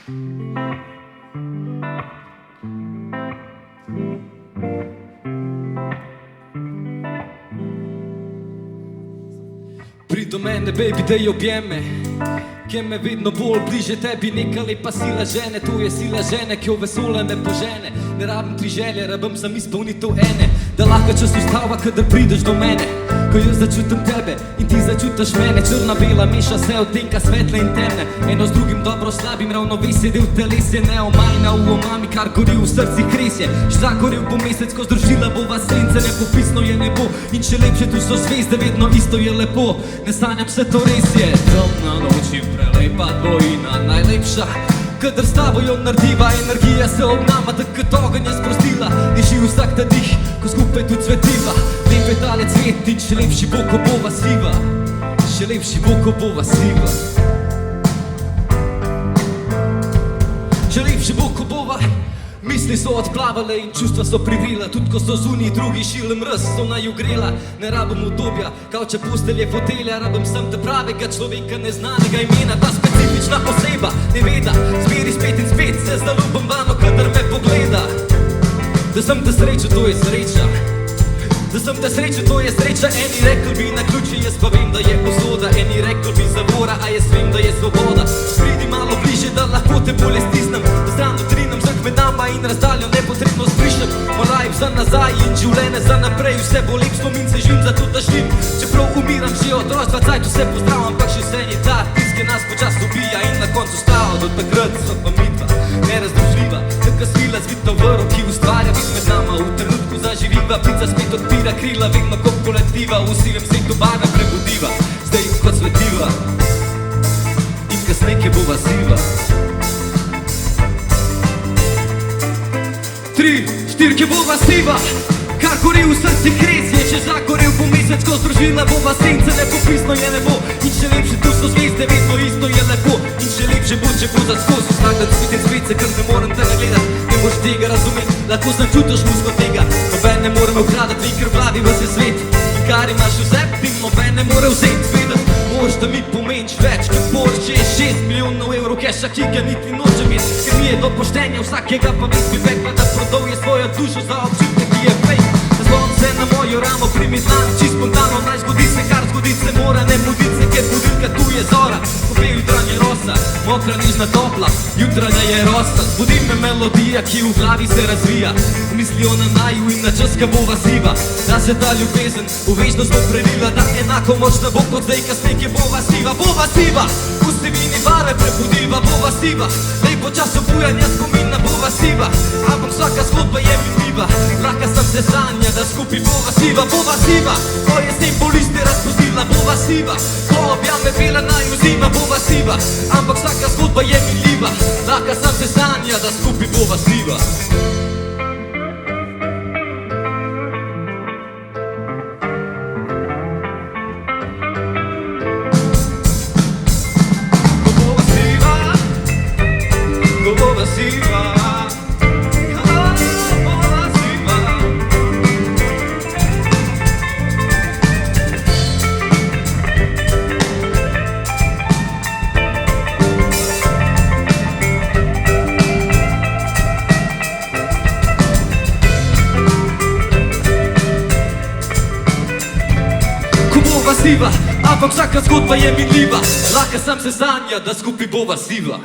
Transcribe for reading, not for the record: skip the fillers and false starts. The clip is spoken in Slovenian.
Prid do mene, baby, daj objeme, ki me vedno bolj bliže tebi. Neka lepa sila žene, to je sila žene, ki v vesolje me požene. Ne rabim tri želje, rabim sam izpolnitev ene, da lahko čas ustava, kadar prideš do mene. Ko jaz začutim tebe in ti začutiš mene, črna-bela meša se odtenka svetle in temne. Eno z drugim dobro slabim, ravnovesje del telesje, ne omajna v omami, kar gori v srcih kresje. Zagorel bo mesec, ko združila bova sence, nepopisno je nebo in še lepše tu so zvezde, vedno isto je lepo. Ne sanjam se, to res je, temna noč in prelepa dvojina, najlepša. Kadar s tabo jo narediva, energija se ob nama, tak kot ogenj je sprostila. Diši vsak ta dih, ko skupaj tu cvetiva. Lep je tale cvet in še lepši bo, ko bova siva. Še lepši bo, ko bova siva. Še lepši bo, ko bova. Misli so odplavale in čustva so privila, tudi ko so zunij drugi šil mraz, so naju grela. Ne rabim udobja, kavče, postelje, fotelja, rabim sem te pravega človeka, neznanega imena, ta specifična oseba, ne veda, zmeri spet in spet se zaljubim vano, kadar me pogleda. Da sem te srečo, to je sreča. Da sem te srečo, to je sreča. Eni rekl bi na ključe, jaz pa vem, da je usoda. Eni rekl bi zavora, a jaz vem, da je svoboda. Pridi malo bliže, da lahko te bolje stisnem, da stran dotrinem zrak med nama in razdaljo nepotrebno zbrišem. Moj life za nazaj in življenje za naprej, vse bo lep spomin, se živim, zato da živim. Čeprav umiram že od rojstva, cajt vse pozdravam, ampak še vse je ta tisk, ki nas počas ubija in na koncu stava. Do takrat so pa midva nerazdružljiva, taka svila zvita v roki ustvarja, vid med nama v trenutku zaživiva. Ptica spet odpira krila, vedno kot kolektiva, v sivem svetu barve prebudiva, zdaj kot svetiva in kasnej, ki bova siva. 3, 4, ki bova siva, kar gori v srci kresje. Če zagorel bo mesec, ko združila bova sence, nepopisno je nebo in še lepše tu so zvezde, vedno isto je lepo in še lepše bo, če bo za skozi. Vsak dan spet in spet se, ker ne morem te nagledat, ne moš tega razumeti, lahko sem čutiš musko tega. Noben ne more me ukradati, vi ker vladi vas je svet in kar imaš v sebi, ti noben ne more vzeti. Vedeti moš, da mi pomeniš več kot Porsche, 6 milijonov evrov keša, ki ga niti nočem imeti, ker mi je do poštenja vsakega pa ves bi rekla, da prodal je svojo dušo za občutek, ki je fake. Zlom se na mojo ramo, primi znam, čisto spontano, naj zgodi se, kar zgodi se mora, ne mudit se, ker budilka tu je zora. Kopej jutranja rosa, mokra, nižna, topla, jutranja je rosa. Zbudi me melodija, ki v glavi se razvija, mislijo na naju in na čas, ka bova siva. Da se ta ljubezen v večnost bo prelila, da enako močna bo kot zdaj, kasnej, ki bova siva. Bova siva, v sivini barve prebudiva, bova siva, lepo čas obujanja spomina, bova siva. Ampak vsaka zgodba je minljiva, lahko sem se sanja, da skupaj bova siva. Bova siva, ko je s tem po liste razpustila, bova siva, ko objame bela naju zima, bova siva. Ampak vsaka zgodba je minljiva, lahko sem se sanja, da skupaj bova siva. Ampak vsaka zgodba je minljiva, lahko sem se sanja, da skupaj bova siva.